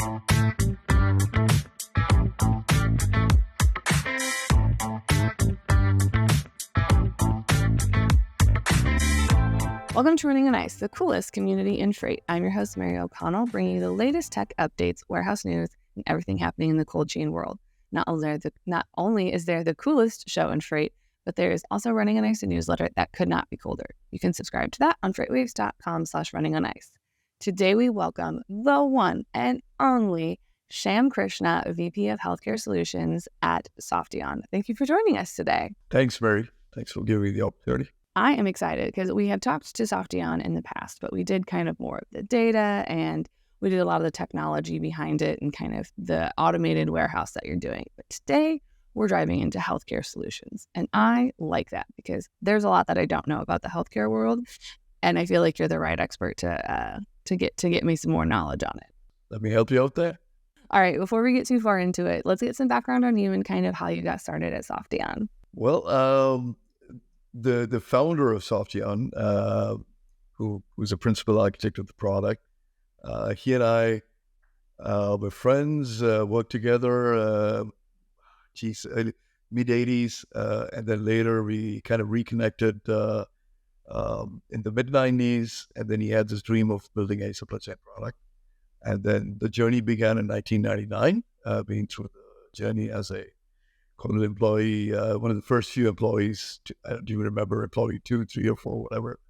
Welcome to Running on Ice, the coolest community in freight. I'm your host, Mary O'Connell, bringing you the latest tech updates, warehouse news, and everything happening in the cold chain world. Not only is there the coolest show in freight, but there is also Running on Ice, a newsletter that could not be colder. You can subscribe to that on FreightWaves.com/runningonIce. Today we welcome the one and only Shyam Krishna, VP of Healthcare Solutions at Softeon. Thank you for joining us today. Thanks, Mary. Thanks for giving me the opportunity. I am excited because we have talked to Softeon in the past, but we did kind of more of the data and we did a lot of the technology behind it and kind of the automated warehouse that you're doing. But today we're driving into healthcare solutions. And I like that because there's a lot that I don't know about the healthcare world. And I feel like you're the right expert to get me some more knowledge on it. Let me help you out there. All right, before we get too far into it, let's get some background on you and kind of how you got started at Softeon. Well, the founder of Softeon, who's a principal architect of the product, he and I were friends, worked together, mid-'80s, and then later we kind of reconnected in the mid-'90s, and then he had this dream of building a supply chain product. And then the journey began in 1999, being through the journey as a Colonel employee, one of the first few employees. Do you remember employee 2, 3, or 4, whatever?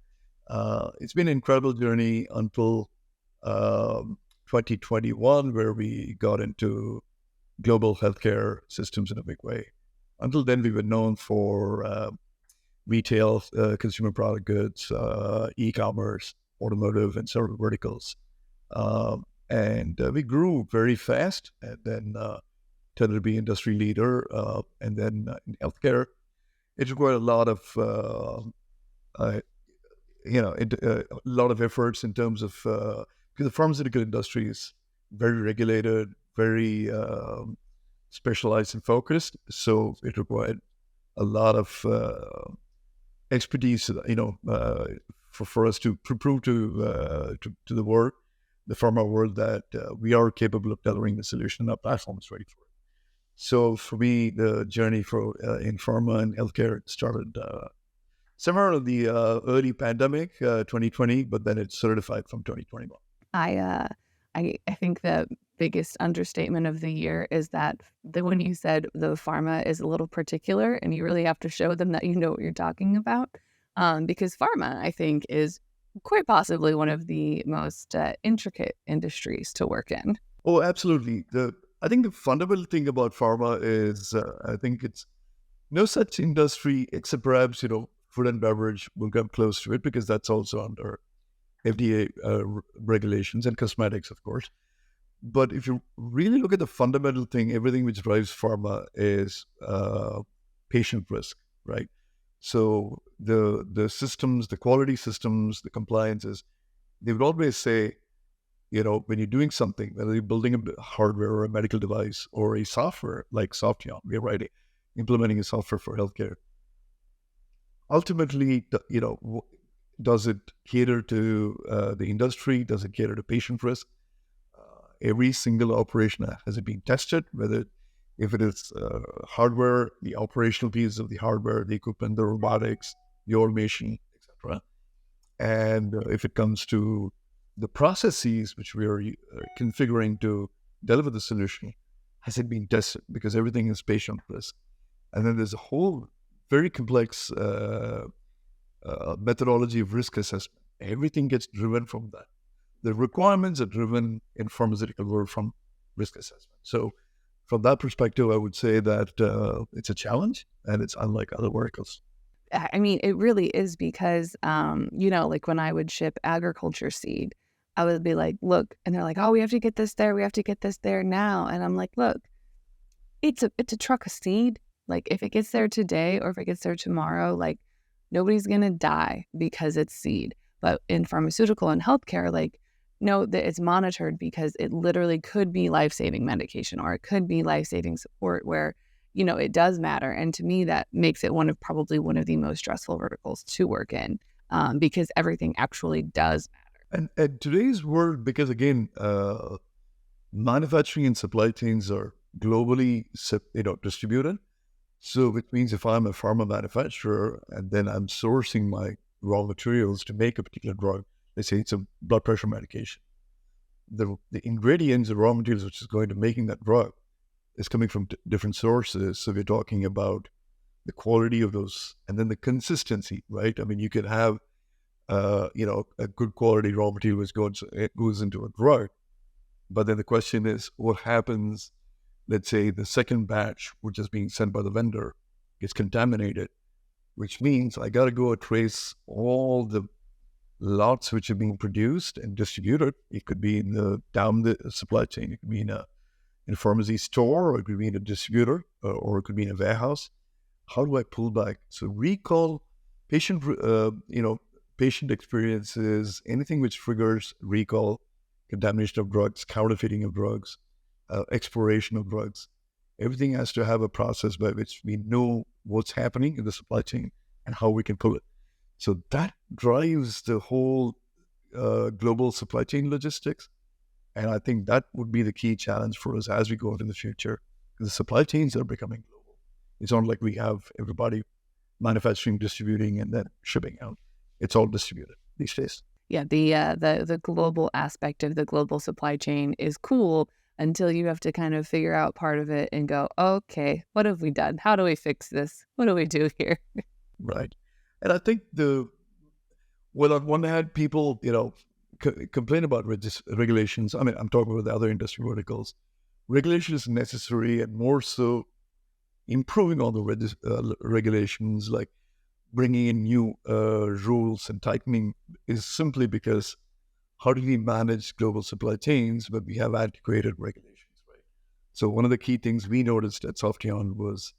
It's been an incredible journey until 2021, where we got into global healthcare systems in a big way. Until then, we were known for retail, consumer product goods, e-commerce, automotive, and several verticals. And we grew very fast, and then tended to be industry leader, and then in healthcare, it required a lot of, a lot of efforts in terms of because the pharmaceutical industry is very regulated, very specialized and focused. So it required a lot of expertise, for us to prove to the world, the pharma world, that we are capable of delivering the solution, and our platform is ready for it. So for me, the journey in pharma and healthcare started somewhere in the early pandemic, 2020, but then it solidified from 2021. I think the biggest understatement of the year is that when you said the pharma is a little particular, and you really have to show them that you know what you're talking about, because pharma, I think, is quite possibly one of the most intricate industries to work in. Oh, absolutely. I think the fundamental thing about pharma is, I think it's no such industry except perhaps, food and beverage will come close to it, because that's also under FDA regulations, and cosmetics, of course. But if you really look at the fundamental thing, everything which drives pharma is patient risk, right? So the systems, the quality systems, the compliances, they would always say, when you're doing something, whether you're building a hardware or a medical device or a software like Softeon, we're implementing a software for healthcare. Ultimately, does it cater to the industry? Does it cater to patient risk? Every single operation, has it been tested? If it is hardware, the operational piece of the hardware, the equipment, the robotics, the automation, etc. And if it comes to the processes which we are configuring to deliver the solution, has it been tested? Because everything is patient risk. And then there's a whole very complex methodology of risk assessment. Everything gets driven from that. The requirements are driven in pharmaceutical world from risk assessment. So from that perspective, I would say that it's a challenge, and it's unlike other verticals. I mean, it really is, because, like when I would ship agriculture seed, I would be like, look, and they're like, oh, we have to get this there. We have to get this there now. And I'm like, look, it's a truck of seed. Like, if it gets there today or if it gets there tomorrow, like, nobody's going to die because it's seed. But in pharmaceutical and healthcare, like, no, that it's monitored, because it literally could be life-saving medication, or it could be life-saving support where, it does matter. And to me, that makes it probably one of the most stressful verticals to work in, because everything actually does matter. And today's world, because again, manufacturing and supply chains are globally, distributed. So which means if I'm a pharma manufacturer and then I'm sourcing my raw materials to make a particular drug, let's say it's a blood pressure medication, the ingredients, the raw materials which is going to making that drug is coming from different sources. So we're talking about the quality of those and then the consistency, right? I mean, you can have, a good quality raw material which goes into a drug. But then the question is, what happens, let's say the second batch, which is being sent by the vendor, gets contaminated, which means I got to go and trace all the lots which are being produced and distributed. It could be down the supply chain. It could be in a pharmacy store, or it could be in a distributor, or it could be in a warehouse. How do I pull back? So recall, patient, patient experiences, anything which triggers recall, contamination of drugs, counterfeiting of drugs, exploration of drugs. Everything has to have a process by which we know what's happening in the supply chain and how we can pull it. So that drives the whole global supply chain logistics. And I think that would be the key challenge for us as we go into the future. The supply chains are becoming global. It's not like we have everybody manufacturing, distributing, and then shipping out. It's all distributed these days. Yeah, the global aspect of the global supply chain is cool until you have to kind of figure out part of it and go, okay, what have we done? How do we fix this? What do we do here? Right. And I think on one hand, people, complain about regulations. I mean, I'm talking about the other industry verticals. Regulation is necessary, and more so improving on the regulations, like bringing in new rules and tightening, is simply because how do we manage global supply chains when we have antiquated regulations, right? So one of the key things we noticed at Softion was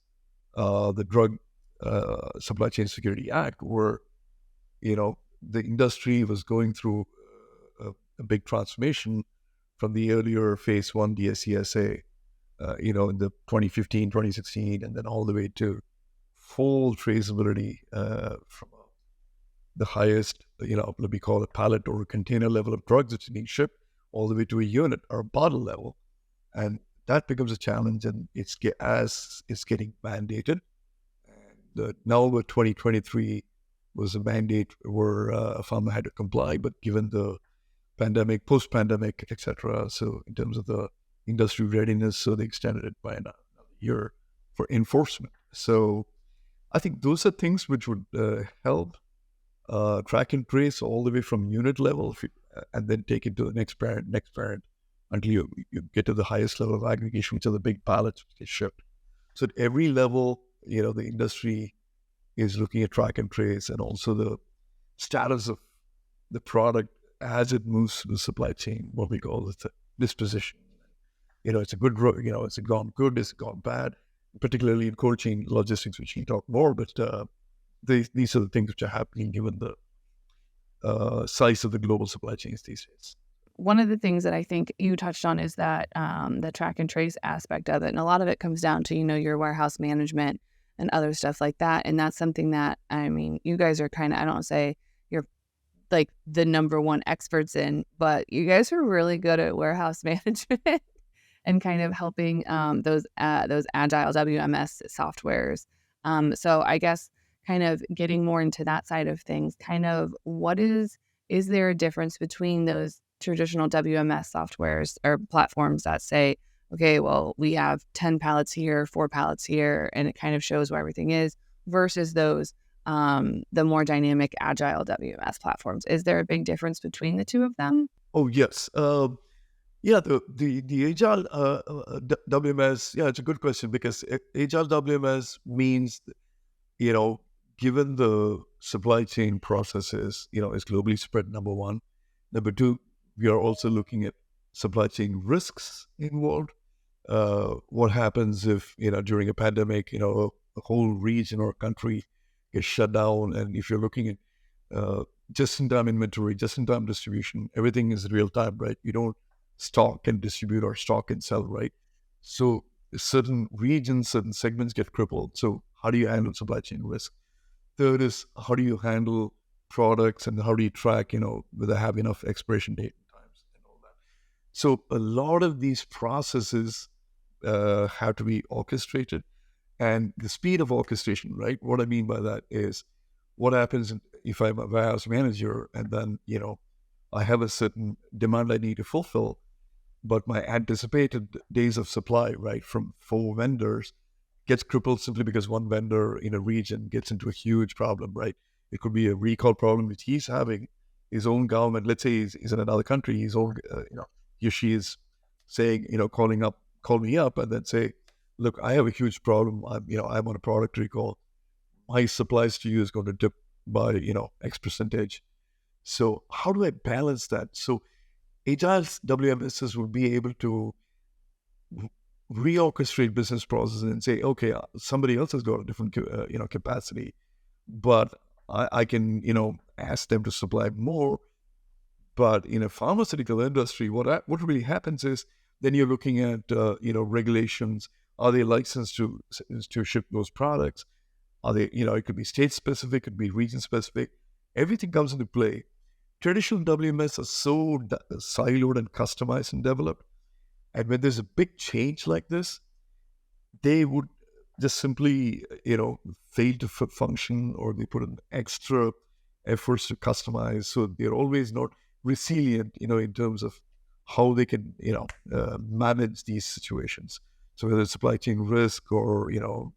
the Drug Supply Chain Security Act, where, the industry was going through a big transformation from the earlier phase one DSCSA, in the 2015, 2016, and then all the way to full traceability from the highest, let me call it pallet or container level of drugs that's being shipped, all the way to a unit or a bottle level. And that becomes a challenge, and it's getting mandated. And now with 2023 was a mandate where pharma had to comply, but given the pandemic, post-pandemic, etc., so in terms of the industry readiness, so they extended it by another year for enforcement. So I think those are things which would help track and trace all the way from unit level, and then take it to the next parent, until you get to the highest level of aggregation, which are the big pallets which get shipped. So at every level, the industry is looking at track and trace, and also the status of the product as it moves through the supply chain, what we call the disposition. It's a good, it's gone good, it's gone bad, particularly in cold chain logistics, which we can talk more, but these are the things which are happening given the size of the global supply chains these days. One of the things that I think you touched on is that the track and trace aspect of it. And a lot of it comes down to, your warehouse management and other stuff like that. And that's something that, I mean, you guys are kind of, I don't say you're like the number one experts in, but you guys are really good at warehouse management and kind of helping those agile WMS softwares. So I guess kind of getting more into that side of things, kind of is there a difference between those traditional WMS softwares or platforms that say, okay, well, we have 10 pallets here, 4 pallets here, and it kind of shows where everything is, versus those, the more dynamic agile WMS platforms? Is there a big difference between the two of them? Oh, yes. Yeah, the agile WMS, yeah, it's a good question, because agile WMS means, given the supply chain processes, is globally spread, number one. Number two, we are also looking at supply chain risks involved. What happens if, during a pandemic, a whole region or country gets shut down, and if you're looking at just-in-time inventory, just-in-time distribution, everything is real time, right? You don't stock and distribute or stock and sell, right? So certain regions, certain segments get crippled. So how do you handle supply chain risk? Third is, how do you handle products, and how do you track, whether they have enough expiration date times and all that. So a lot of these processes have to be orchestrated, and the speed of orchestration, right? What I mean by that is what happens if I'm a warehouse manager and then, I have a certain demand I need to fulfill, but my anticipated days of supply, right, from 4 vendors gets crippled simply because one vendor in a region gets into a huge problem, right? It could be a recall problem which he's having. His own government, let's say he's in another country, his own, he or she is saying, call me up and then say, look, I have a huge problem. I'm on a product recall. My supplies to you is going to dip by, X percentage. So how do I balance that? So agile WMSs will be able to reorchestrate business processes and say, okay, somebody else has got a different, capacity, but I can, ask them to supply more. But in a pharmaceutical industry, what really happens is then you're looking at, regulations. Are they licensed to ship those products? Are they, it could be state specific, it could be region specific. Everything comes into play. Traditional WMS are so siloed and customized and developed. And when there's a big change like this, they would just simply, fail to function, or they put in extra efforts to customize. So they're always not resilient, in terms of how they can, manage these situations. So whether it's supply chain risk or,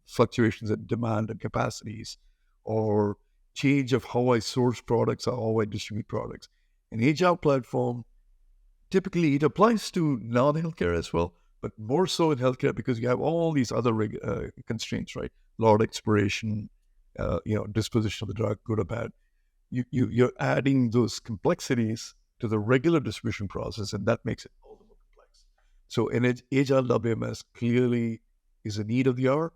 fluctuations in demand and capacities, or change of how I source products or how I distribute products. An agile platform, typically it applies to non-healthcare as well, but more so in healthcare because you have all these other constraints, right? Lot expiration, disposition of the drug, good or bad. You're adding those complexities to the regular distribution process, and that makes it all the more complex. So an agile WMS clearly is a need of the hour,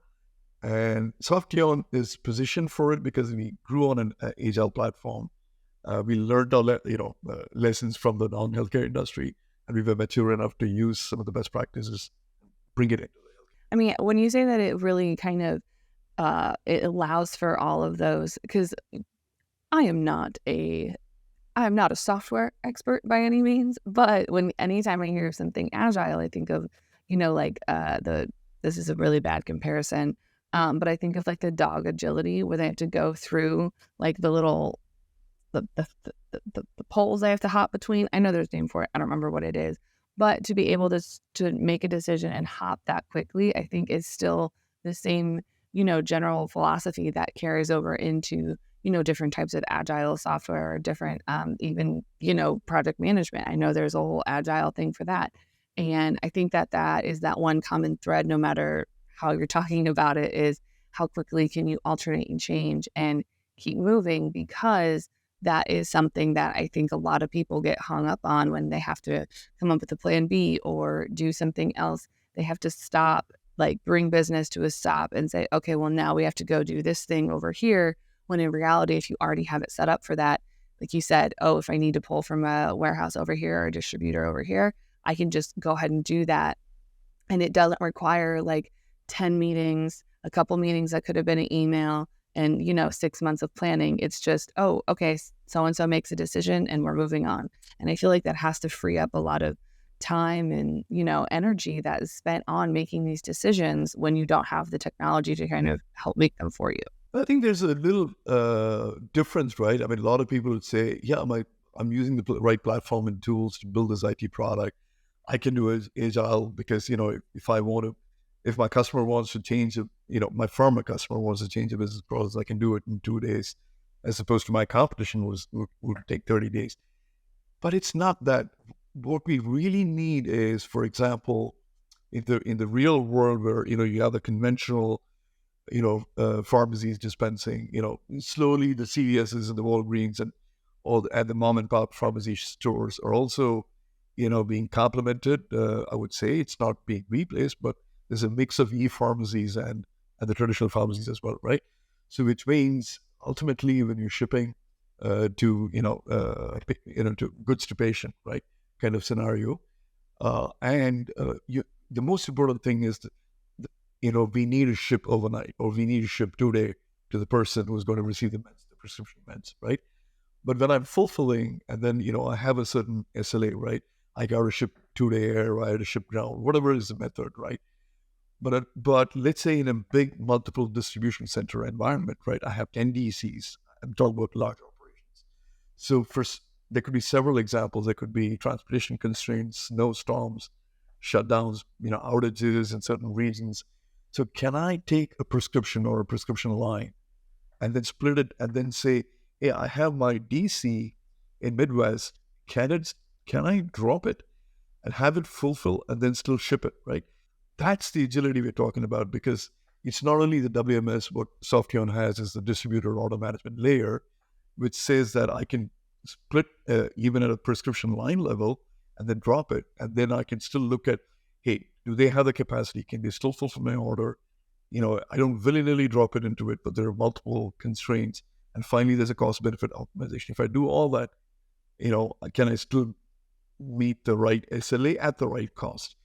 and Softion is positioned for it because we grew on an agile platform. We learned our lessons from the non-healthcare industry, and we were mature enough to use some of the best practices, bring it into the healthcare. I mean, when you say that, it really kind of it allows for all of those, because I am not a software expert by any means, but anytime I hear something agile, I think of, like this is a really bad comparison, but I think of like the dog agility where they have to go through like the little the poles they have to hop between. I know there's a name for it. I don't remember what it is, but to be able to make a decision and hop that quickly, I think is still the same, general philosophy that carries over into, different types of agile software, or different, even, project management. I know there's a whole agile thing for that. And I think that is that one common thread, no matter how you're talking about it, is how quickly can you alternate and change and keep moving, because that is something that I think a lot of people get hung up on when they have to come up with a plan B or do something else. They have to stop, like bring business to a stop and say, okay, well, now we have to go do this thing over here. When in reality, if you already have it set up for that, like you said, oh, if I need to pull from a warehouse over here or a distributor over here, I can just go ahead and do that. And it doesn't require like 10 meetings, a couple meetings that could have been an email, and 6 months of planning. It's just, oh, okay, so-and-so makes a decision and we're moving on. And I feel like that has to free up a lot of time and, energy that is spent on making these decisions when you don't have the technology to kind of help make them for you. I think there's a little difference, right? I mean, a lot of people would say, yeah, I'm using the right platform and tools to build this IT product. I can do agile because, if my customer wants to change, my pharma customer wants to change a business process, I can do it in 2 days, as opposed to my competition would take 30 days. But it's not that. What we really need is, for example, in the real world where, you have the conventional, pharmacies dispensing, slowly the CVSs and the Walgreens and the mom and pop pharmacy stores are also, being complemented. I would say it's not being replaced, but there's a mix of e-pharmacies and the traditional pharmacies as well, right? So which means ultimately when you're shipping to to goods to patient, right, kind of scenario, the most important thing is that, we need to ship overnight, or we need to ship today to the person who's going to receive the prescription meds, right? But when I'm fulfilling, and then I have a certain SLA, right? I got to ship to the air, wire to ship ground, whatever is the method, right? But let's say in a big multiple distribution center environment, right? I have 10 DCs. I'm talking about large operations. So there could be several examples. There could be transportation constraints, snowstorms, shutdowns, outages in certain regions. So can I take a prescription or a prescription line and then split it and then say, hey, I have my DC in Midwest. Can I drop it and have it fulfill and then still ship it, right? That's the agility we're talking about, because it's not only the WMS. What Softion has is the distributor order management layer, which says that I can split even at a prescription line level and then drop it. And then I can still look at, hey, do they have the capacity? Can they still fulfill my order? I don't willy-nilly drop it into it, but there are multiple constraints. And finally, there's a cost-benefit optimization. If I do all that, can I still meet the right SLA at the right cost?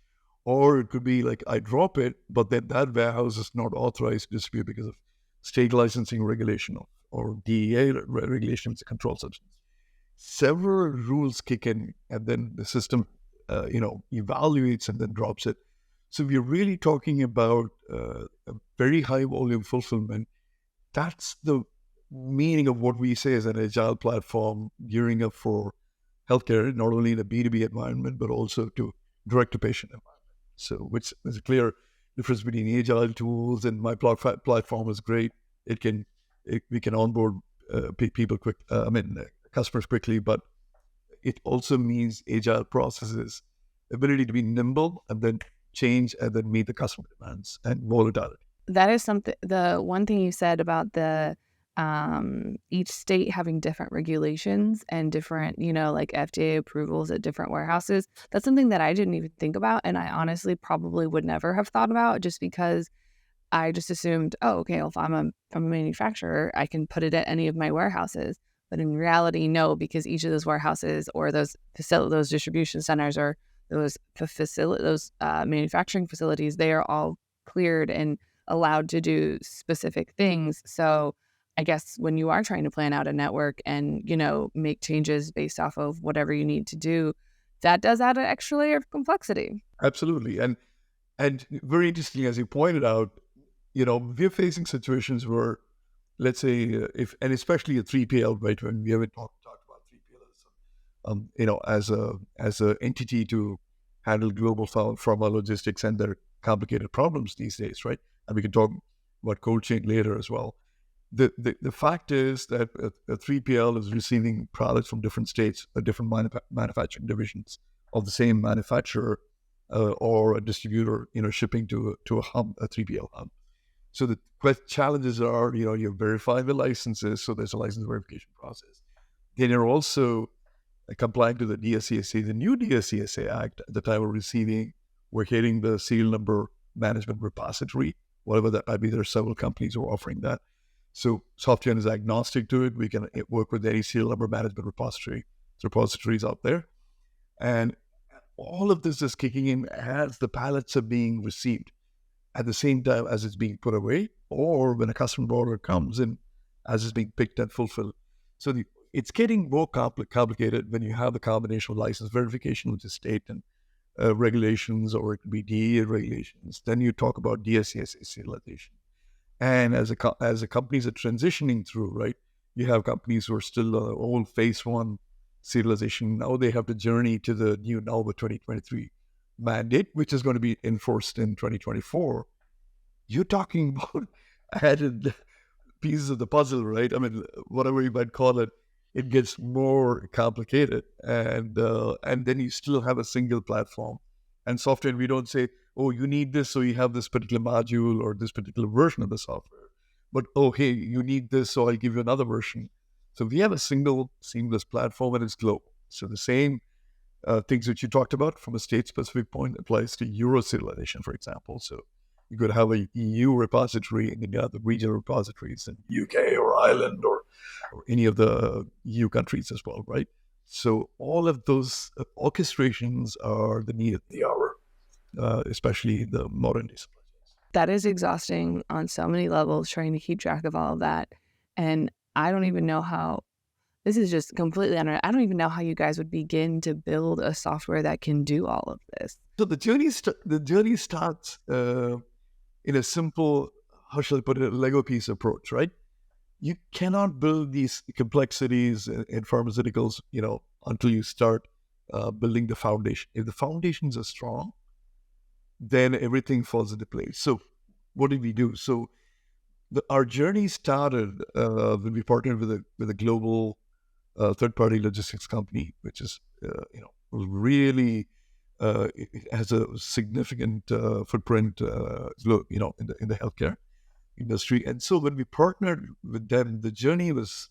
Or it could be like I drop it, but then that warehouse is not authorized to distribute because of state licensing regulation or DEA regulation, it's a controlled substance. Several rules kick in, and then the system, evaluates and then drops it. So we're really talking about a very high volume fulfillment. That's the meaning of what we say as an agile platform gearing up for healthcare, not only in a B2B environment, but also to direct-to-patient environment. So which is a clear difference between agile tools, and my platform is great. We can onboard people customers quickly, but it also means agile processes, ability to be nimble and then change and then meet the customer demands and volatility. That is something, the one thing you said about the each state having different regulations and different, like FDA approvals at different warehouses. That's something that I didn't even think about. And I honestly probably would never have thought about, just because I just assumed, oh, okay, well, if I'm a manufacturer, I can put it at any of my warehouses. But in reality, no, because each of those warehouses or those distribution centers or those manufacturing facilities, they are all cleared and allowed to do specific things. So I guess when you are trying to plan out a network and, make changes based off of whatever you need to do, that does add an extra layer of complexity. Absolutely. And very interesting, as you pointed out, we're facing situations where, let's say, and especially a 3PL, right? When we haven't talked about 3PL as a entity to handle global pharma logistics and their complicated problems these days, right? And we can talk about cold chain later as well. The fact is that a 3PL is receiving products from different states, different manufacturing divisions of the same manufacturer, or a distributor, shipping to a hub, a 3PL hub. So the challenges are, you're verifying the licenses, so there's a license verification process. Then you're also complying to the DSCSA, the new DSCSA Act. At the time of receiving, we're hitting the serial number management repository, whatever that might be. There are several companies who are offering that. So Softion is agnostic to it. We can work with any serial number management repositories out there. And all of this is kicking in as the pallets are being received at the same time as it's being put away, or when a customer order comes in as it's being picked and fulfilled. So it's getting more complicated when you have the combination of license verification, which is state and regulations, or it could be DEA regulations. Then you talk about DSCSA serialization. And as the companies are transitioning through, right, you have companies who are still old phase one serialization. Now they have to journey to the new NOVA 2023 mandate, which is going to be enforced in 2024. You're talking about added pieces of the puzzle, right? I mean, whatever you might call it, it gets more complicated. And then you still have a single platform. And software, we don't say, oh, you need this, so you have this particular module or this particular version of the software. But, oh, hey, you need this, so I'll give you another version. So we have a single seamless platform, and it's global. So the same things that you talked about from a state-specific point applies to Euro serialization, for example. So you could have a EU repository, and then you have the regional repositories in UK or Ireland or any of the EU countries as well, right? So all of those orchestrations are the need of the hour, especially the modern day supply chains. That is exhausting on so many levels, trying to keep track of all of that. And I don't even know how this is just completely I don't even know how you guys would begin to build a software that can do all of this. So the journey starts in a simple, how shall I put it, Lego piece approach, right? You cannot build these complexities in pharmaceuticals, until you start building the foundation. If the foundations are strong, then everything falls into place. So, what did we do? So, our journey started when we partnered with a global third-party logistics company, which is really it has a significant footprint, in the healthcare industry. And so when we partnered with them, the journey was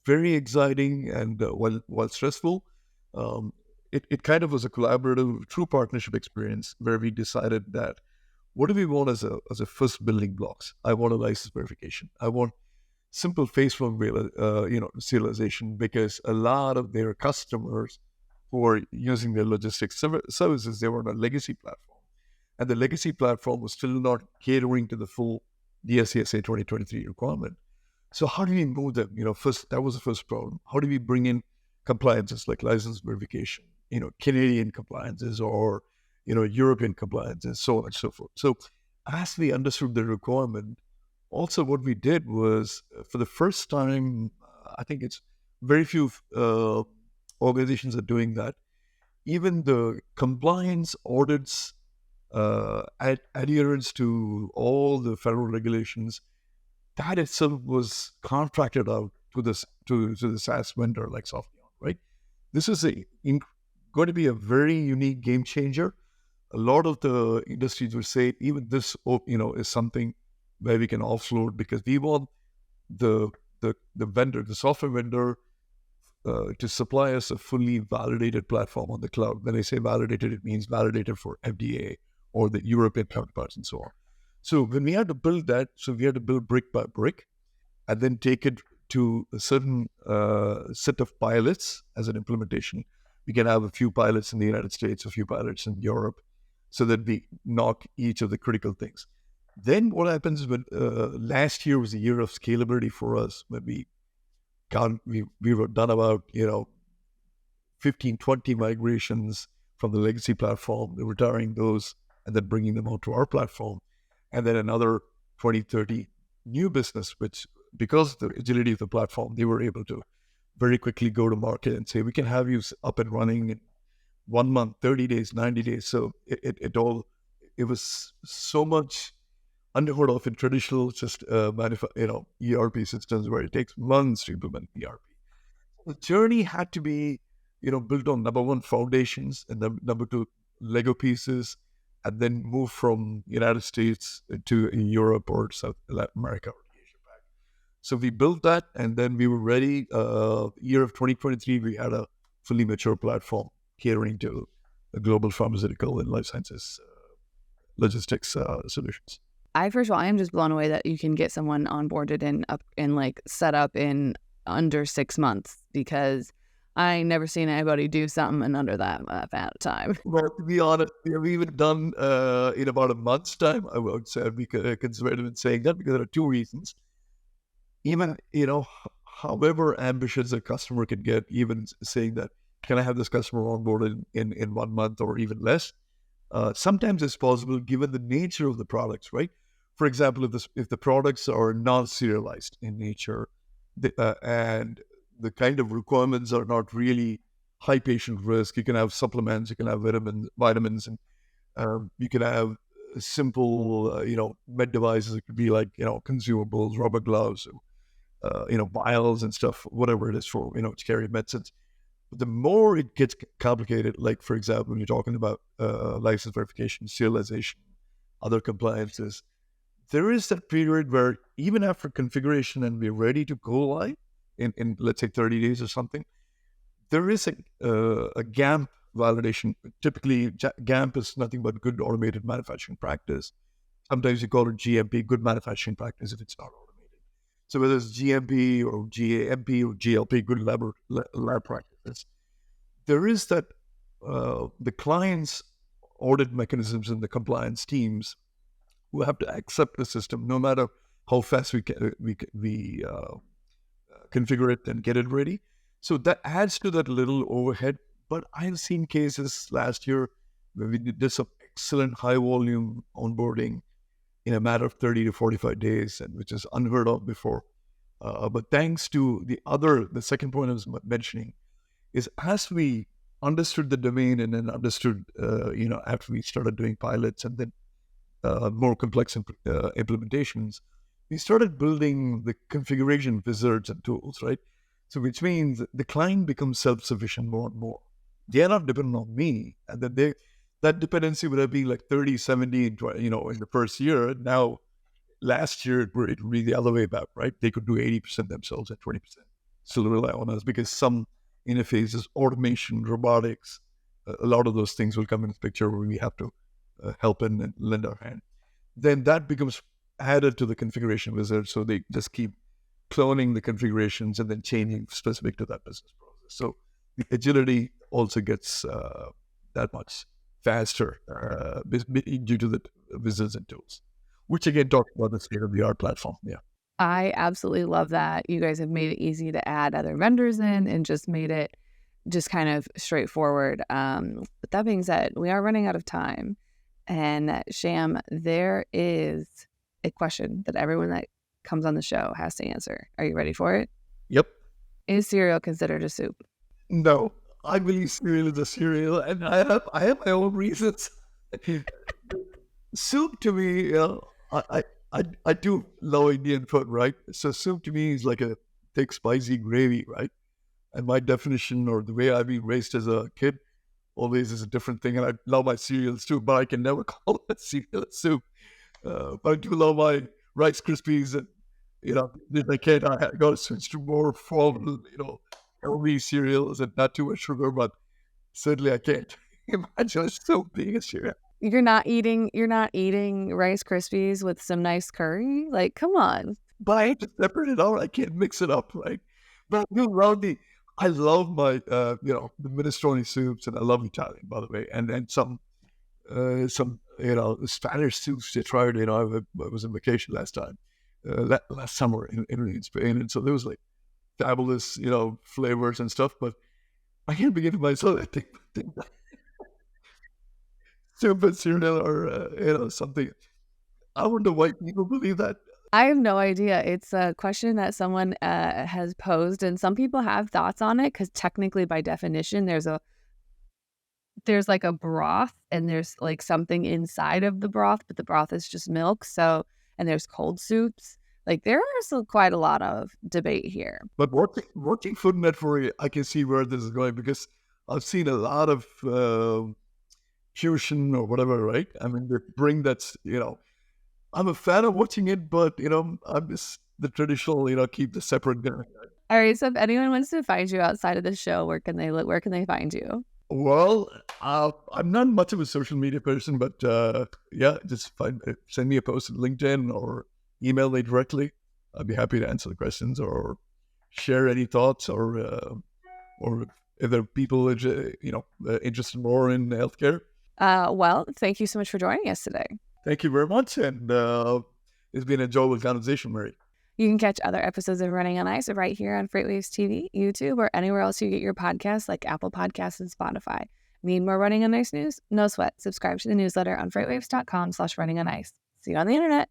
very exciting and while stressful. Um, it kind of was a collaborative, true partnership experience where we decided that what do we want as a first building blocks? I want a license verification. I want simple phase one serialization, because a lot of their customers who are using their logistics services, they were on a legacy platform, and the legacy platform was still not catering to the full DSCSA 2023 requirement. So how do we move them? First, that was the first problem. How do we bring in compliances like license verification, Canadian compliances or, European compliances, so on and so forth. So as we understood the requirement, also what we did was for the first time, I think it's very few organizations are doing that. Even the compliance audits, adherence to all the federal regulations, that itself was contracted out to the SaaS vendor like Softeon, right? This is going to be a very unique game changer. A lot of the industries would say even this, is something where we can offload, because we want the vendor, the software vendor, to supply us a fully validated platform on the cloud. When I say validated, it means validated for FDA or the European counterparts and so on. So when we had to build that, so we had to build brick by brick and then take it to a certain set of pilots as an implementation. We can have a few pilots in the United States, a few pilots in Europe, so that we knock each of the critical things. Then what happens is when last year was a year of scalability for us, when we were done about 15, 20 migrations from the legacy platform, retiring those and then bringing them onto our platform, and then another 20, 30 new business, which because of the agility of the platform, they were able to very quickly go to market and say, we can have you up and running in 1 month, 30 days, 90 days. So it was so much unheard of in traditional ERP systems where it takes months to implement ERP. The journey had to be, built on number one, foundations, and then number two, Lego pieces, and then move from United States to Europe or South Latin America or Asia Pac. So we built that, and then we were ready. Year of 2023, we had a fully mature platform catering to a global pharmaceutical and life sciences logistics solutions. First of all, I am just blown away that you can get someone onboarded and like set up in under 6 months, because I ain't never seen anybody do something in under that amount of time. Well, to be honest, we have even done in about a month's time. I would say we could conservative in saying that, because there are two reasons. Even however ambitious a customer can get, even saying that, can I have this customer onboarded in 1 month or even less? Sometimes it's possible given the nature of the products, right? For example, if the products are non-serialized in nature, and the kind of requirements are not really high patient risk, you can have supplements, you can have vitamins, and you can have simple, med devices. It could be like, consumables, rubber gloves, vials and stuff, whatever it is for, to carry medicines. But the more it gets complicated, like, for example, when you're talking about license verification, serialization, other compliances, there is that period where even after configuration and we're ready to go live in let's say 30 days or something, there is a GAMP validation. Typically, GAMP is nothing but good automated manufacturing practice. Sometimes you call it GMP, good manufacturing practice, if it's not automated. So whether it's GMP or GAMP or GLP, good lab practices, there is that the client's audit mechanisms and the compliance teams who have to accept the system, no matter how fast we configure it and get it ready. So that adds to that little overhead. But I've seen cases last year where we did some excellent high volume onboarding in a matter of 30 to 45 days, and which is unheard of before. But thanks to the second point I was mentioning is as we understood the domain and then understood, after we started doing pilots and then more complex implementations, we started building the configuration wizards and tools, right? So which means the client becomes self-sufficient more and more. They're not dependent on me. And then that dependency would have been like 30, 70, 20, in the first year. Now, last year, it would be the other way back, right? They could do 80% themselves and 20% still rely on us because some interfaces, automation, robotics, a lot of those things will come into the picture where we have to help and lend our hand. Then that becomes added to the configuration wizard. So they just keep cloning the configurations and then changing specific to that business process. So the agility also gets that much faster due to the wizards and tools, which again talks about the state-of-the-art platform. Yeah. I absolutely love that. You guys have made it easy to add other vendors in and just made it just kind of straightforward. But that being said, we are running out of time. And Sham, there is a question that everyone that comes on the show has to answer. Are you ready for it? Yep. Is cereal considered a soup? No, I believe cereal is a cereal, and I have my own reasons. Soup to me, I do love Indian food, right? So soup to me is like a thick, spicy gravy, right? And my definition or the way I've been raised as a kid always is a different thing. And I love my cereals too, but I can never call it cereal a soup. But I do love my Rice Krispies, and if I can't, I got to switch to more formal, healthy cereals and not too much sugar. But certainly, I can't imagine a soup being a cereal. You're not eating Rice Krispies with some nice curry? Like, come on. But I have to separate it out. I can't mix it up, right? But I love my, the minestrone soups, and I love Italian, by the way, and some Spanish soups. I tried. I was on vacation last time, last summer in Spain, and so there was like fabulous, flavors and stuff. But I can't begin to myself. I think soup and cereal or something. I wonder why people believe that. I have no idea. It's a question that someone has posed, and some people have thoughts on it because technically, by definition, there's like a broth, and there's like something inside of the broth, but the broth is just milk. So, and there's cold soups. Like there are still quite a lot of debate here. But watching Food Network, I can see where this is going because I've seen a lot of fusion or whatever, right? I mean, they bring that, I'm a fan of watching it, but, I'm just the traditional, keep the separate going. All right. So if anyone wants to find you outside of the show, where can they find you? Well, I'm not much of a social media person, but just send me a post on LinkedIn or email me directly. I'd be happy to answer the questions or share any thoughts or if there are people, interested more in healthcare. Well, thank you so much for joining us today. Thank you very much. And it's been an enjoyable conversation, Mary. You can catch other episodes of Running on Ice right here on FreightWaves TV, YouTube, or anywhere else you get your podcasts like Apple Podcasts and Spotify. Need more Running on Ice news? No sweat. Subscribe to the newsletter on freightwaves.com/running on ice. See you on the internet.